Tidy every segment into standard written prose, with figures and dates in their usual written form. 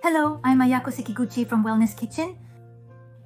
Hello, I'm Ayako Sekiguchi from Wellness Kitchen.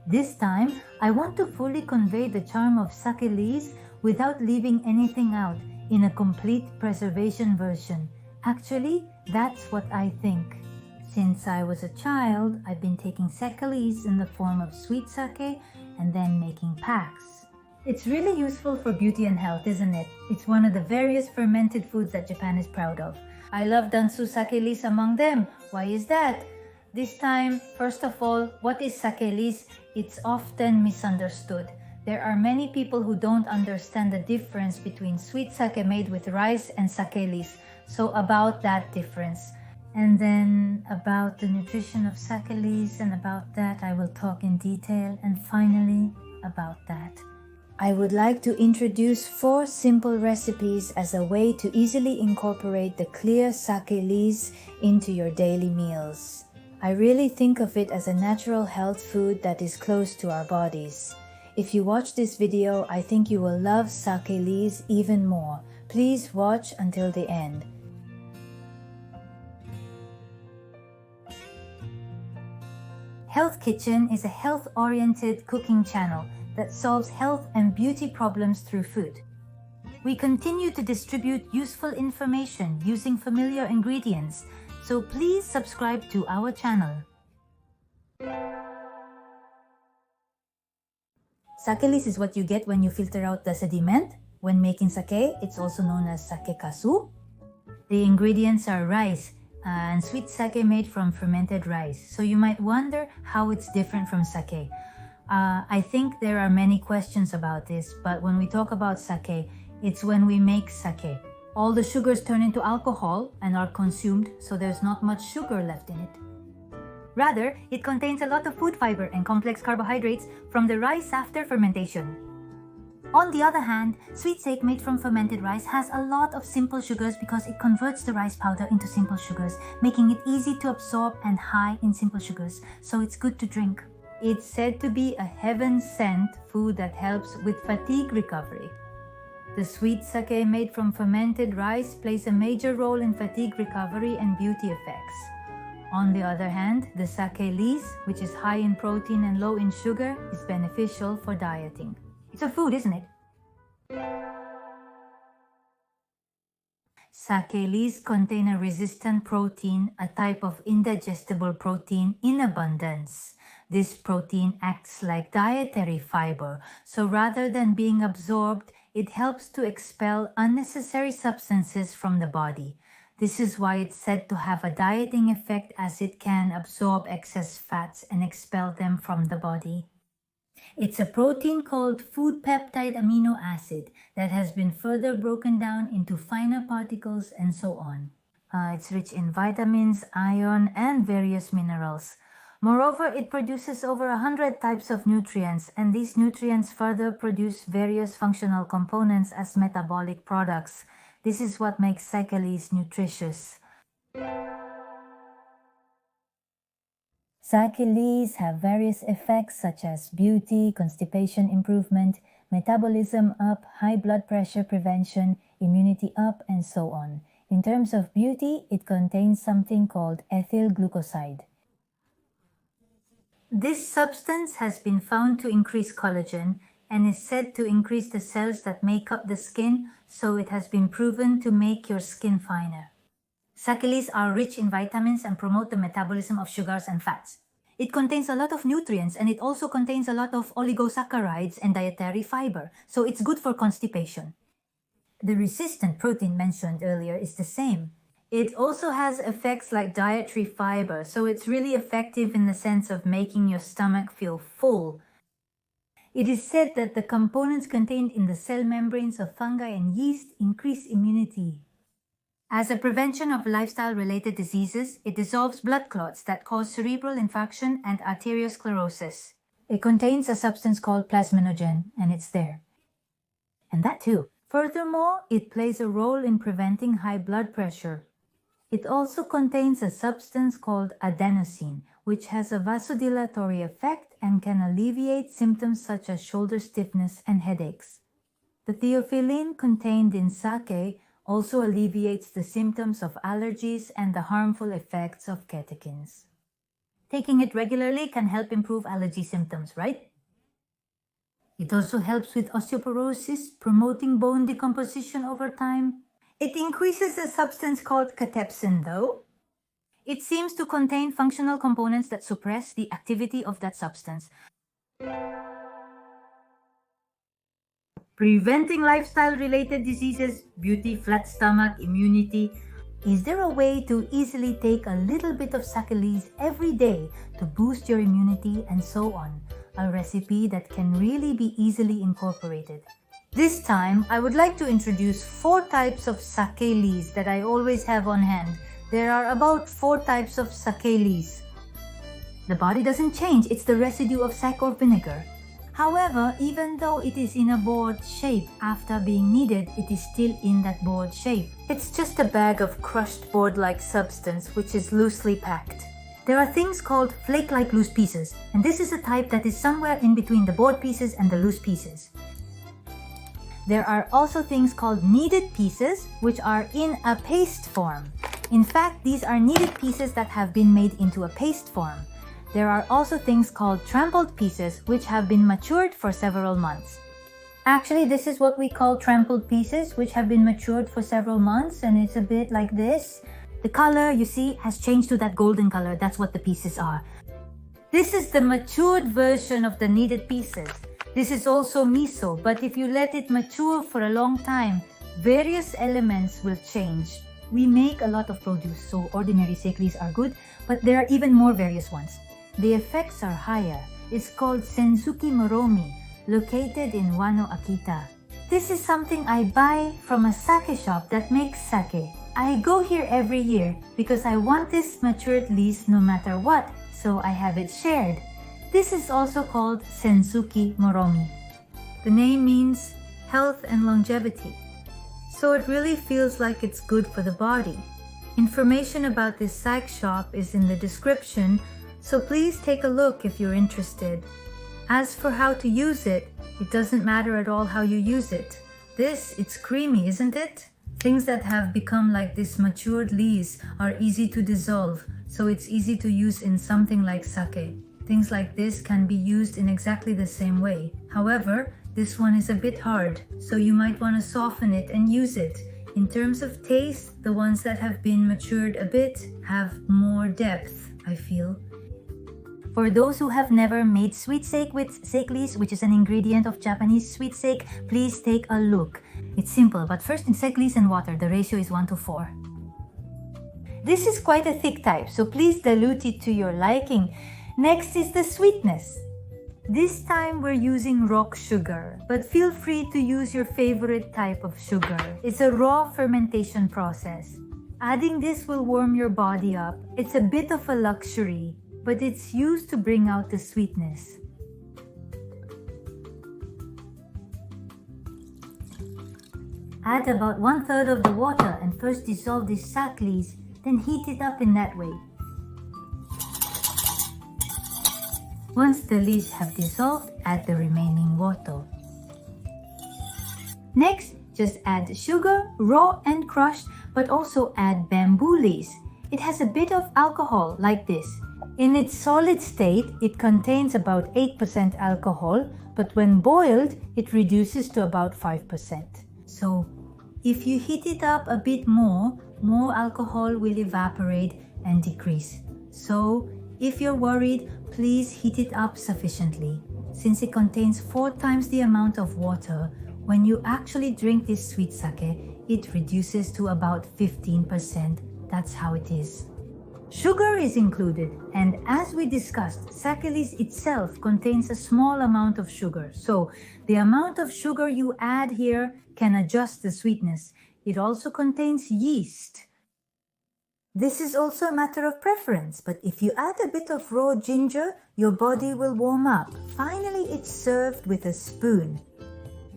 This time, I want to fully convey the charm of sake leaves without leaving anything out in a complete preservation version. Actually, that's what I think. Since I was a child, I've been taking sake leaves in the form of sweet sake and then making packs. It's really useful for beauty and health, isn't it? It's one of the various fermented foods that Japan is proud of. I love dansu sake leaves among them. Why is that? This time, first of all, what is sake leaves? It's often misunderstood. There are many people who don't understand the difference between sweet sake made with rice and sake leaves. So about that difference. And then about the nutrition of sake leaves, and about that I will talk in detail. And finally, about that, I would like to introduce 4 simple recipes as a way to easily incorporate the clear sake leaves into your daily meals. I really think of it as a natural health food that is close to our bodies. If you watch this video, I think you will love sake leaves even more. Please watch until the end. Health Kitchen is a health-oriented cooking channel that solves health and beauty problems through food. We continue to distribute useful information using familiar ingredients, so please subscribe to our channel. Sake leaves is what you get when you filter out the sediment. When making sake, it's also known as sake kasu. The ingredients are rice and sweet sake made from fermented rice. So you might wonder how it's different from sake. I think there are many questions about this, but when we talk about sake, it's when we make sake. All the sugars turn into alcohol and are consumed, so there's not much sugar left in it. Rather, it contains a lot of food fiber and complex carbohydrates from the rice after fermentation. On the other hand, sweet sake made from fermented rice has a lot of simple sugars because it converts the rice powder into simple sugars, making it easy to absorb and high in simple sugars, so it's good to drink. It's said to be a heaven-sent food that helps with fatigue recovery. The sweet sake made from fermented rice plays a major role in fatigue recovery and beauty effects. On the other hand, the sake leaves, which is high in protein and low in sugar, is beneficial for dieting. It's a food, isn't it? Sake leaves contain a resistant protein, a type of indigestible protein in abundance. This protein acts like dietary fiber, so rather than being absorbed, it helps to expel unnecessary substances from the body. This is why it's said to have a dieting effect, as it can absorb excess fats and expel them from the body. It's a protein called food peptide amino acid that has been further broken down into finer particles and so on. It's rich in vitamins, iron, and various minerals. Moreover, it produces over 100 types of nutrients, and these nutrients further produce various functional components as metabolic products. This is what makes sake leaves nutritious. Sake leaves have various effects such as beauty, constipation improvement, metabolism up, high blood pressure prevention, immunity up, and so on. In terms of beauty, it contains something called ethyl glucoside. This substance has been found to increase collagen and is said to increase the cells that make up the skin, so it has been proven to make your skin finer. Sake leaves are rich in vitamins and promote the metabolism of sugars and fats. It contains a lot of nutrients, and it also contains a lot of oligosaccharides and dietary fiber, so it's good for constipation. The resistant protein mentioned earlier is the same. It also has effects like dietary fiber, so it's really effective in the sense of making your stomach feel full. It is said that the components contained in the cell membranes of fungi and yeast increase immunity. As a prevention of lifestyle-related diseases, it dissolves blood clots that cause cerebral infarction and arteriosclerosis. It contains a substance called plasminogen, and it's there. And that too. Furthermore, it plays a role in preventing high blood pressure. It also contains a substance called adenosine, which has a vasodilatory effect and can alleviate symptoms such as shoulder stiffness and headaches. The theophylline contained in sake also alleviates the symptoms of allergies and the harmful effects of catechins. Taking it regularly can help improve allergy symptoms, right? It also helps with osteoporosis, promoting bone decomposition over time. It increases a substance called catepsin, though. It seems to contain functional components that suppress the activity of that substance, preventing lifestyle-related diseases, beauty, flat stomach, immunity. Is there a way to easily take a little bit of sake leaves every day to boost your immunity and so on? A recipe that can really be easily incorporated. This time, I would like to introduce 4 types of sake leaves that I always have on hand. There are about 4 types of sake leaves. The body doesn't change, it's the residue of sake or vinegar. However, even though it is in a board shape, after being kneaded, it is still in that board shape. It's just a bag of crushed board-like substance which is loosely packed. There are things called flake-like loose pieces, and this is a type that is somewhere in between the board pieces and the loose pieces. There are also things called kneaded pieces, which are in a paste form. In fact, these are kneaded pieces that have been made into a paste form. There are also things called trampled pieces, which have been matured for several months. Actually, this is what we call trampled pieces, which have been matured for several months, and it's a bit like this. The color, you see, has changed to that golden color. That's what the pieces are. This is the matured version of the kneaded pieces. This is also miso, but if you let it mature for a long time, various elements will change. We make a lot of produce, so ordinary sake leaves are good, but there are even more various ones. The effects are higher. It's called Sensuki Moromi, located in Wano, Akita. This is something I buy from a sake shop that makes sake. I go here every year because I want this matured leaves no matter what, so I have it shared. This is also called Sensuki Moromi. The name means health and longevity, so it really feels like it's good for the body. Information about this sake shop is in the description, so please take a look if you're interested. As for how to use it, it doesn't matter at all how you use it. It's creamy, isn't it? Things that have become like this matured leaves are easy to dissolve, so it's easy to use in something like sake. Things like this can be used in exactly the same way. However, this one is a bit hard, so you might want to soften it and use it. In terms of taste, the ones that have been matured a bit have more depth, I feel. For those who have never made sweet sake with sake leaves, which is an ingredient of Japanese sweet sake, please take a look. It's simple, but first in sake leaves and water, the ratio is 1:4. This is quite a thick type, so please dilute it to your liking. Next is the sweetness. This time we're using rock sugar, but feel free to use your favorite type of sugar. It's a raw fermentation process. Adding this will warm your body up. It's a bit of a luxury, but it's used to bring out the sweetness. Add about 1/3 of the water and first dissolve these sake leaves, then heat it up in that way. Once the leaves have dissolved, add the remaining water. Next, just add sugar, raw and crushed, but also add bamboo leaves. It has a bit of alcohol like this. In its solid state, it contains about 8% alcohol, but when boiled, it reduces to about 5%. So, if you heat it up a bit more alcohol will evaporate and decrease. So, if you're worried, please heat it up sufficiently. Since it contains 4 times the amount of water, when you actually drink this sweet sake, it reduces to about 15%. That's how it is. Sugar is included, and as we discussed, sake leaves itself contains a small amount of sugar. So, the amount of sugar you add here can adjust the sweetness. It also contains yeast. This is also a matter of preference, but if you add a bit of raw ginger, your body will warm up. Finally, it's served with a spoon.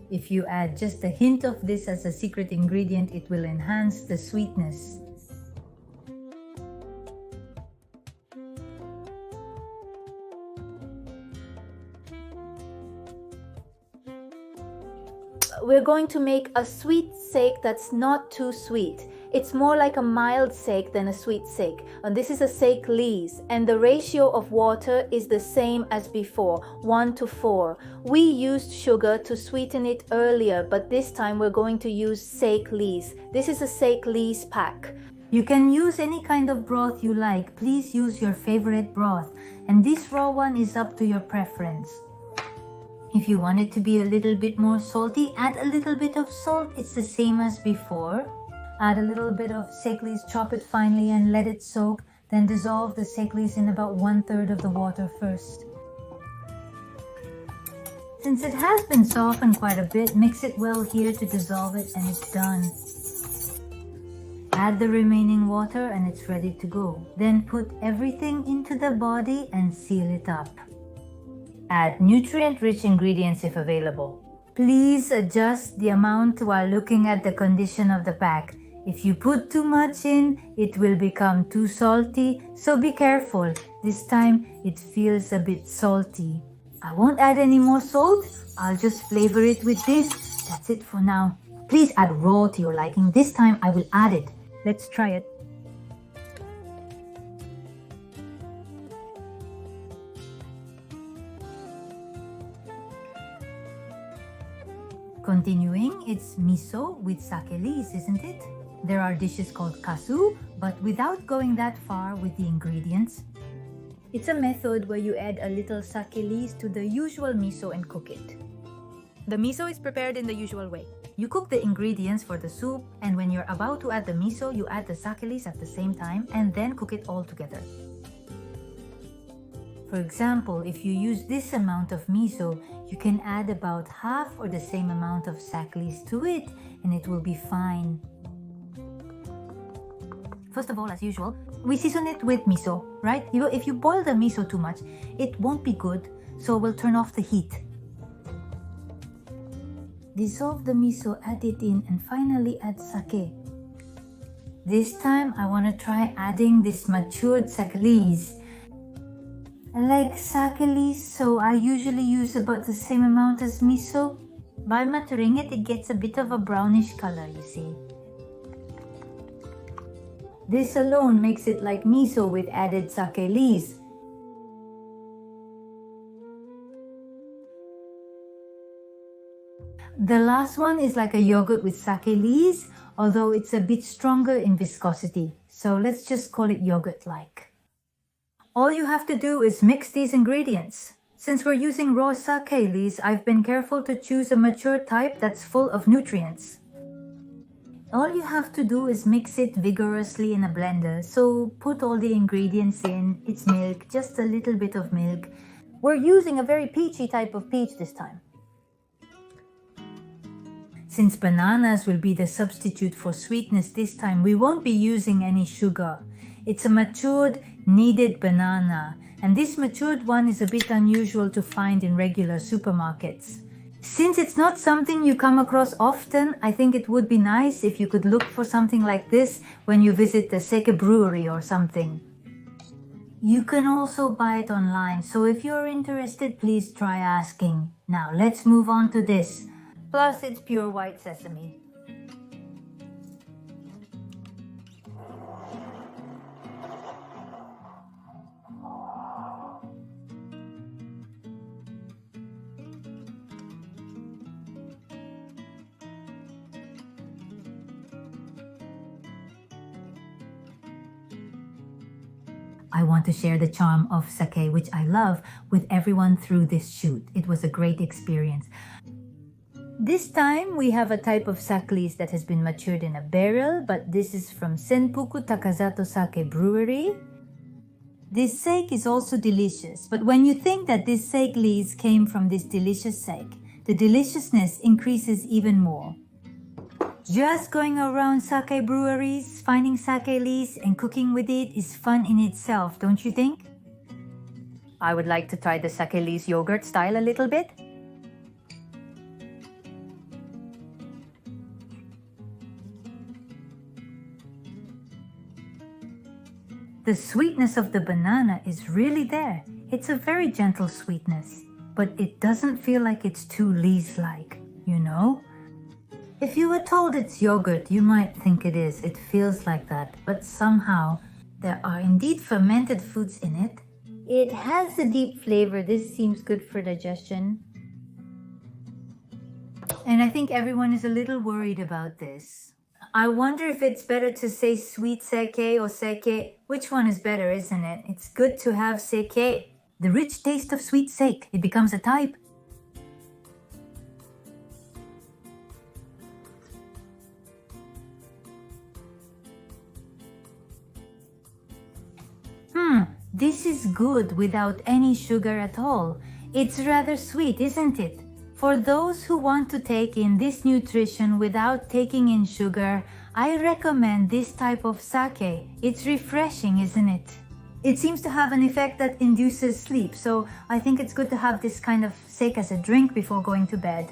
If you add just a hint of this as a secret ingredient, it will enhance the sweetness. We're going to make a sweet sake that's not too sweet. It's more like a mild sake than a sweet sake. And this is a sake lees, and the ratio of water is the same as before, 1:4. We used sugar to sweeten it earlier, but this time we're going to use sake lees. This is a sake lees pack. You can use any kind of broth you like. Please use your favorite broth. And this raw one is up to your preference. If you want it to be a little bit more salty, add a little bit of salt. It's the same as before. Add a little bit of sake lees, chop it finely and let it soak. Then dissolve the sake lees in about 1/3 of the water first. Since it has been softened quite a bit, mix it well here to dissolve it and it's done. Add the remaining water and it's ready to go. Then put everything into the body and seal it up. Add nutrient-rich ingredients if available. Please adjust the amount while looking at the condition of the pack. If you put too much in, it will become too salty, so be careful. This time it feels a bit salty. I won't add any more salt. I'll just flavor it with this. That's it for now. Please add raw to your liking. This time I will add it. Let's try it. Continuing, it's miso with sake lees, isn't it? There are dishes called kasu, but without going that far with the ingredients. It's a method where you add a little sake lees to the usual miso and cook it. The miso is prepared in the usual way. You cook the ingredients for the soup, and when you're about to add the miso, you add the sake lees at the same time and then cook it all together. For example, if you use this amount of miso, you can add about half or the same amount of sake lees to it, and it will be fine. First of all, as usual, we season it with miso, right? If you boil the miso too much, it won't be good, so we'll turn off the heat. Dissolve the miso, add it in, and finally add sake. This time, I want to try adding this matured sake lees. I like sake lees, so I usually use about the same amount as miso. By maturing it, it gets a bit of a brownish color, you see. This alone makes it like miso with added sake lees. The last one is like a yogurt with sake lees, although it's a bit stronger in viscosity. So let's just call it yogurt-like. All you have to do is mix these ingredients. Since we're using raw sake lees, I've been careful to choose a mature type that's full of nutrients. All you have to do is mix it vigorously in a blender. So put all the ingredients in. It's milk, just a little bit of milk. We're using a very peachy type of peach this time. Since bananas will be the substitute for sweetness this time, we won't be using any sugar. It's a matured, kneaded banana, and this matured one is a bit unusual to find in regular supermarkets. Since it's not something you come across often, I think it would be nice if you could look for something like this when you visit the sake brewery or something. You can also buy it online, so if you're interested, please try asking. Now let's move on to this. Plus, it's pure white sesame. I want to share the charm of sake, which I love, with everyone through this shoot. It was a great experience. This time, we have a type of sake lees that has been matured in a barrel, but this is from Senpuku Takazato Sake Brewery. This sake is also delicious, but when you think that this sake lees came from this delicious sake, the deliciousness increases even more. Just going around sake breweries, finding sake lees and cooking with it is fun in itself, don't you think? I would like to try the sake lees yogurt style a little bit. The sweetness of the banana is really there. It's a very gentle sweetness, but it doesn't feel like it's too lees-like, you know? If you were told it's yogurt, you might think it is. It feels like that. But somehow, there are indeed fermented foods in it. It has a deep flavor. This seems good for digestion. And I think everyone is a little worried about this. I wonder if it's better to say sweet sake or sake. Which one is better, isn't it? It's good to have sake. The rich taste of sweet sake. It becomes a type. This is good without any sugar at all. It's rather sweet, isn't it? For those who want to take in this nutrition without taking in sugar, I recommend this type of sake. It's refreshing, isn't it? It seems to have an effect that induces sleep, so I think it's good to have this kind of sake as a drink before going to bed.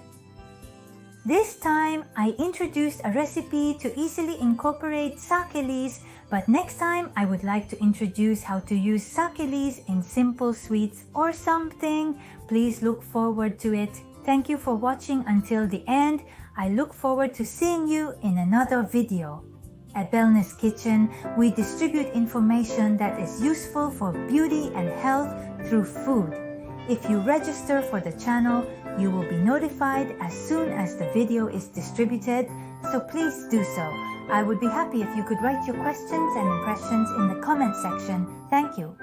This time, I introduced a recipe to easily incorporate sake leaves, but next time I would like to introduce how to use sake leaves in simple sweets or something. Please look forward to it. Thank you for watching until the end. I look forward to seeing you in another video. At Wellness Kitchen, we distribute information that is useful for beauty and health through food. If you register for the channel, you will be notified as soon as the video is distributed, so please do so. I would be happy if you could write your questions and impressions in the comment section. Thank you.